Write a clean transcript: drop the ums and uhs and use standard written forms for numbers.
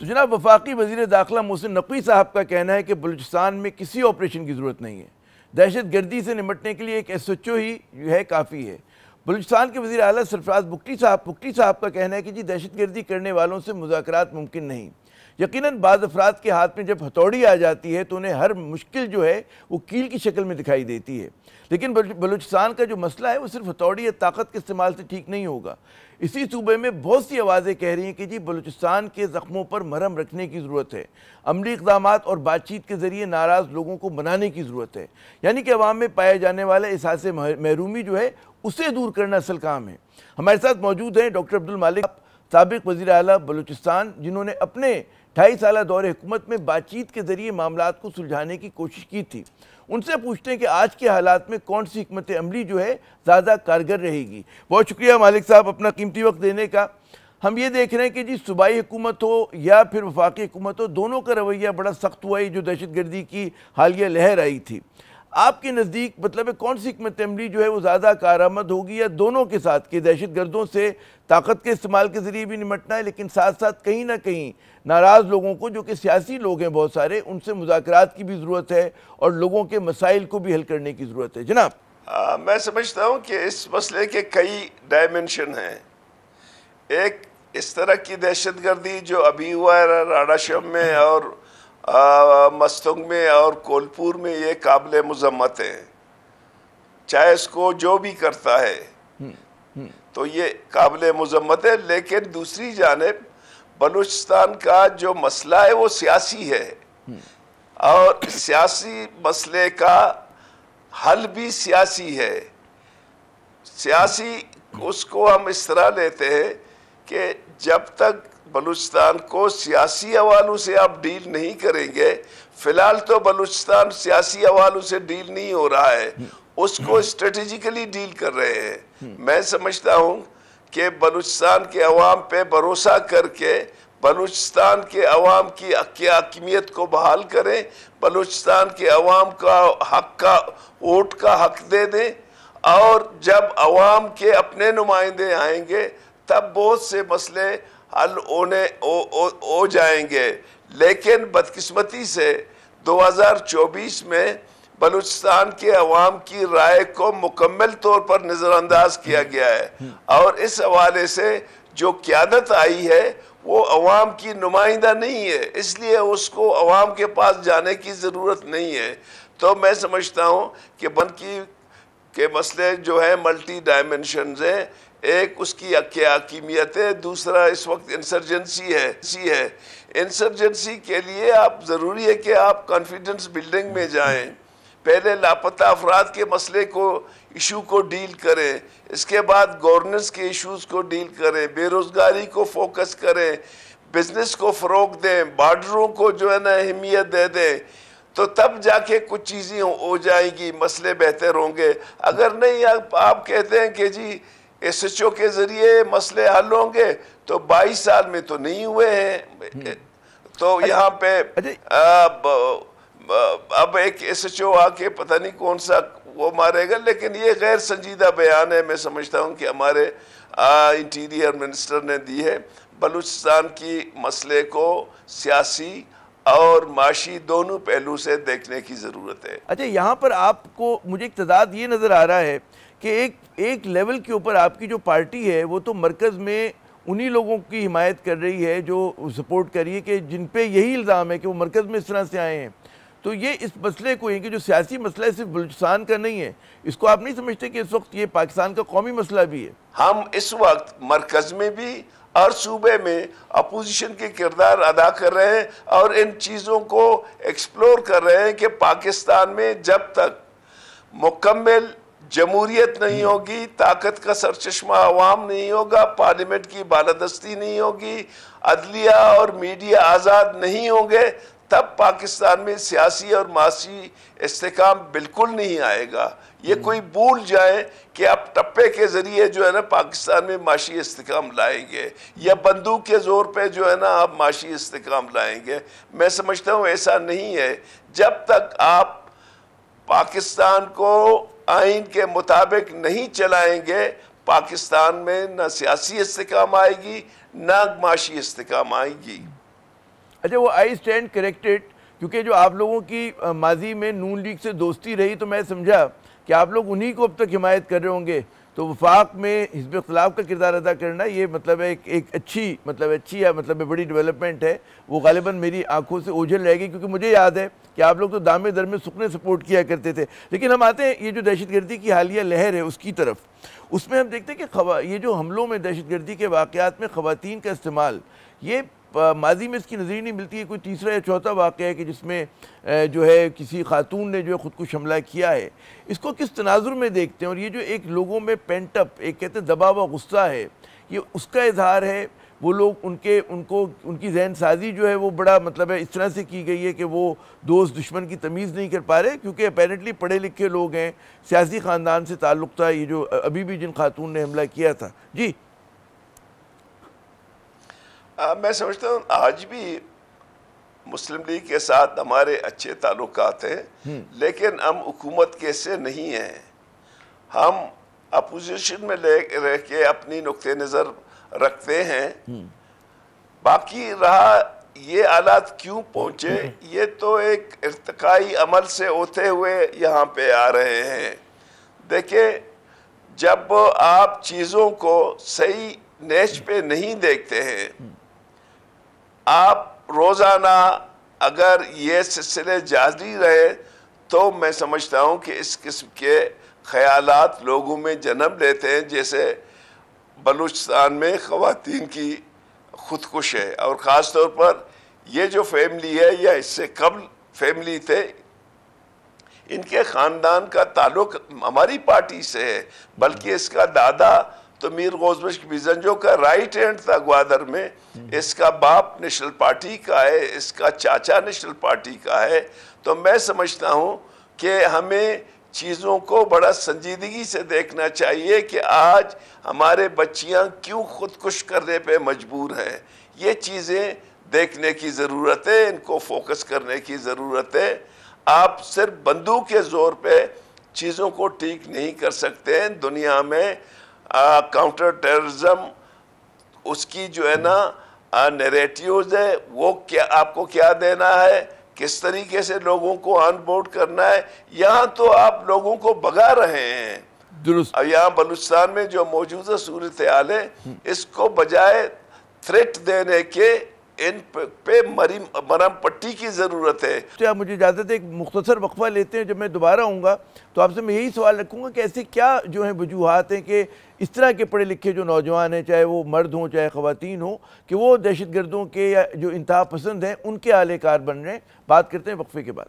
तो जनाब वफाकी वज़ीर दाखिला मोहसिन नकवी साहब का कहना है कि बलूचिस्तान में किसी ऑपरेशन की ज़रूरत नहीं है, दहशत गर्दी से निपटने के लिए एक SHO ही जो है काफ़ी है। बलूचिस्तान के वज़ीर आला सरफराज पुख्ती साहब का कहना है कि जी दहशत गर्दी करने वालों से मुज़ाकरात मुमकिन नहीं। यकीनन बाज़ अफराद के हाथ में जब हथौड़ी आ जाती है तो उन्हें हर मुश्किल जो है वो कील की शक्ल में दिखाई देती है। लेकिन बलूचिस्तान का जो मसला है वो सिर्फ हथौड़ी या ताकत के इस्तेमाल से ठीक नहीं होगा। इसी सूबे में बहुत सी आवाज़ें कह रही हैं कि जी बलूचिस्तान के ज़ख्मों पर मरहम रखने की ज़रूरत है, अमली इक़दामात और बातचीत के ज़रिए नाराज़ लोगों को मनाने की ज़रूरत है। यानी कि अवाम में पाए जाने वाले एहसास महरूमी जो है उसे दूर करना असल काम है। हमारे साथ मौजूद हैं डॉक्टर अब्दुल मालिक, साबिक़ वज़ीर आला बलूचिस्तान, जिन्होंने अपने 2.5 साल दौरे हुकूमत में बातचीत के ज़रिए मामलात को सुलझाने की कोशिश की थी। उनसे पूछते हैं कि आज के हालात में कौन सी हिकमत अमली जो है ज़्यादा कारगर रहेगी। बहुत शुक्रिया मालिक साहब अपना कीमती वक्त देने का। हम ये देख रहे हैं कि जी सूबाई हुकूमत हो या फिर वफाकी हुकूमत हो, दोनों का रवैया बड़ा सख्त हुआ है जो दहशत गर्दी की हालिया लहर आई थी। आपके नज़दीक मतलब कौन सी हिकमत अमली जो है वो ज़्यादा कारआमद होगी, या दोनों के साथ कि दहशत गर्दों से ताकत के इस्तेमाल के ज़रिए भी निपटना है, लेकिन साथ साथ कहीं ना कहीं नाराज़ लोगों को, जो कि सियासी लोग हैं बहुत सारे, उनसे मुज़ाकरात की भी ज़रूरत है और लोगों के मसाइल को भी हल करने की ज़रूरत है। जनाब मैं समझता हूँ कि इस मसले के कई डायमेंशन हैं। एक इस तरह की दहशत गर्दी जो अभी हुआ है राडाशम में और मस्तंग में और कोलपुर में, ये काबिल मज़म्मत है, चाहे इसको जो भी करता है तो ये काबिल मज़म्मत है। लेकिन दूसरी जानिब बलूचिस्तान का जो मसला है वो सियासी है और सियासी मसले का हल भी सियासी है। सियासी उसको हम इस तरह लेते हैं कि जब तक बलूचिस्तान को सियासी हवालों से आप डील नहीं करेंगे, फिलहाल तो बलूचिस्तान सियासी हवालों से डील नहीं हो रहा है, उसको स्ट्रेटेजिकली डील कर रहे हैं। मैं समझता हूँ कि बलूचिस्तान के अवाम पे भरोसा करके बलूचिस्तान के अवाम की हकीमियत को बहाल करें, बलूचिस्तान के अवाम का हक का वोट का हक दे दें, और जब अवाम के अपने नुमाइंदे आएंगे तब बहुत से मसले हल हो जाएंगे। लेकिन बदकिस्मती से 2024 में बलूचिस्तान के अवाम की राय को मुकम्मल तौर पर नज़रअंदाज किया गया है और इस हवाले से जो क़यादत आई है वो अवाम की नुमाइंदा नहीं है, इसलिए उसको अवाम के पास जाने की ज़रूरत नहीं है। तो मैं समझता हूँ कि बनकी के मसले जो है मल्टी डायमेंशंस हैं। एक उसकी हकीमियत है, दूसरा इस वक्त इंसर्जेंसी है। इंसर्जेंसी के लिए आप ज़रूरी है कि आप कॉन्फिडेंस बिल्डिंग में जाएं, पहले लापता अफराद के मसले को इशू को डील करें, इसके बाद गवर्नेंस के इश्यूज को डील करें, बेरोज़गारी को फोकस करें, बिजनेस को फ़रोग दें, बॉर्डरों को जो है ना अहमियत दे दें, तो तब जाके कुछ चीज़ें हो जाएंगी, मसले बेहतर होंगे। अगर नहीं आप कहते हैं कि जी SHO के ज़रिए मसले हल होंगे, तो 22 साल में तो नहीं हुए हैं। तो यहाँ पे अब एक SHO आके पता नहीं कौन सा वो मारेगा, लेकिन ये गैर संजीदा बयान है। मैं समझता हूँ कि हमारे इंटीरियर मिनिस्टर ने दी है। बलूचिस्तान की मसले को सियासी और माशी दोनों पहलू से देखने की ज़रूरत है। अच्छा, यहाँ पर आपको मुझे एक तदाद ये नज़र आ रहा है कि एक लेवल के ऊपर आपकी जो पार्टी है वो तो मरकज़ में उन्हीं लोगों की हिमायत कर रही है जो सपोर्ट कर रही है कि जिन पे यही इल्ज़ाम है कि वो मरकज़ में इस तरह से आए हैं। तो ये इस मसले को, ये कि जो सियासी मसला है सिर्फ बलूचिस्तान का नहीं है, इसको आप नहीं समझते कि इस वक्त ये पाकिस्तान का कौमी मसला भी है? हम इस वक्त मरकज़ में भी और सूबे में अपोजिशन के किरदार अदा कर रहे हैं और इन चीज़ों को एक्सप्लोर कर रहे हैं कि पाकिस्तान में जब तक मुकम्मल जमहूरियत नहीं होगी, ताकत का सरचश्मा अवाम नहीं होगा, पार्लियामेंट की बालादस्ती नहीं होगी, अदलिया और मीडिया आज़ाद नहीं होंगे, तब पाकिस्तान में सियासी और माशी इस्तेकाम बिल्कुल नहीं आएगा। ये कोई भूल जाए कि आप टप्पे के ज़रिए जो है ना पाकिस्तान में माशी इस्तेकाम लाएंगे या बंदूक के ज़ोर पे जो है ना आप माशी इस्तेकाम लाएंगे। मैं समझता हूँ ऐसा नहीं है। जब तक आप पाकिस्तान को आइन के मुताबिक नहीं चलाएंगे, पाकिस्तान में न सियासी इस्तेकाम आएगी न माशी इस्तेकाम आएगी। अच्छा, वो आई स्टैंड करेक्टेड, क्योंकि जो आप लोगों की माजी में नून लीग से दोस्ती रही, तो मैं समझा कि आप लोग उन्हीं को अब तक हिमायत कर रहे होंगे। तो वफाक में हिज़्ब इख्तिलाफ का किरदार अदा करना, ये मतलब है एक अच्छी या मतलब बड़ी डेवलपमेंट है। वो गालिबा मेरी आंखों से ओझल रहेगी, क्योंकि मुझे याद है कि आप लोग तो दामे दर में सुखने सपोर्ट किया करते थे। लेकिन हम आते हैं ये जो दहशतगर्दी की हालिया लहर है उसकी तरफ। उसमें हम देखते हैं कि ये जो हमलों में दहशतगर्दी के वाक़यात में ख़वातीन का इस्तेमाल, ये माजी में इसकी नज़र नहीं मिलती है। कोई तीसरा या चौथा वाक़या है कि जिसमें जो है किसी खातून ने जो है ख़ुदकुश हमला किया है। इसको किस तनाजुर में देखते हैं? और ये जो एक लोगों में पेंटअप, एक कहते हैं दबा हुआ गुस्सा है, ये उसका इजहार है। वो लोग उनकी जहन साजी जो है वो बड़ा मतलब है इस तरह से की गई है कि वो दोस्त दुश्मन की तमीज़ नहीं कर पा रहे, क्योंकि अपेरेंटली पढ़े लिखे लोग हैं, सियासी ख़ानदान से ताल्लुक़ था ये जो अभी भी जिन खातून ने हमला किया था। जी, मैं समझता हूँ आज भी मुस्लिम लीग के साथ हमारे अच्छे ताल्लुकात हैं, लेकिन हम हुकूमत के से नहीं हैं। हम अपोजिशन में रह के अपनी नुक्ते नज़र रखते हैं। बाकी रहा ये हालात क्यों पहुँचे, ये तो एक इर्तिकाई अमल से होते हुए यहाँ पे आ रहे हैं। देखिए, जब आप चीज़ों को सही नेच पे नहीं देखते हैं, आप रोज़ाना अगर ये सिलसिले जारी रहे, तो मैं समझता हूँ कि इस किस्म के ख्यालात लोगों में जन्म लेते हैं। जैसे बलूचिस्तान में ख़वातीन की खुदकुश है, और ख़ास तौर पर ये जो फैमिली है या इससे कबल फैमिली थे, इनके ख़ानदान का ताल्लुक़ हमारी पार्टी से है, बल्कि इसका दादा तो मीर गौज़बख्श बिज़ंजो का राइट हैंड था ग्वादर में, इसका बाप नेशनल पार्टी का है, इसका चाचा नेशनल पार्टी का है। तो मैं समझता हूँ कि हमें चीज़ों को बड़ा संजीदगी से देखना चाहिए कि आज हमारे बच्चियाँ क्यों खुदकुश करने पे मजबूर हैं। ये चीज़ें देखने की ज़रूरत है, इनको फोकस करने की ज़रूरत है। आप सिर्फ बंदूक के ज़ोर पे चीज़ों को ठीक नहीं कर सकते हैं। दुनिया में काउंटर टेररिज्म, उसकी जो है ना नैरेटिव्स है, वो क्या आपको क्या देना है, किस तरीके से लोगों को ऑनबोर्ड करना है। यहाँ तो आप लोगों को भगा रहे हैं। दुरुस्त। अब यहाँ बलूचिस्तान में जो मौजूदा सूरत हाल है, इसको बजाय थ्रेट देने के इन पे मरहम पट्टी की ज़रूरत है। तो आप मुझे इजाज़त है, एक मुख्तसर वक्फा लेते हैं। जब मैं दोबारा आऊँगा तो आपसे मैं यही सवाल रखूँगा कि ऐसे क्या जो हैं वजूहात हैं कि इस तरह के पढ़े लिखे जो नौजवान हैं, चाहे वो मर्द हों चाहे ख़वातीन हों, कि वो दहशत गर्दों के या जो इंतहा पसंद हैं उनके आलेकार बन रहे हैं। बात करते हैं वक्फे के बाद।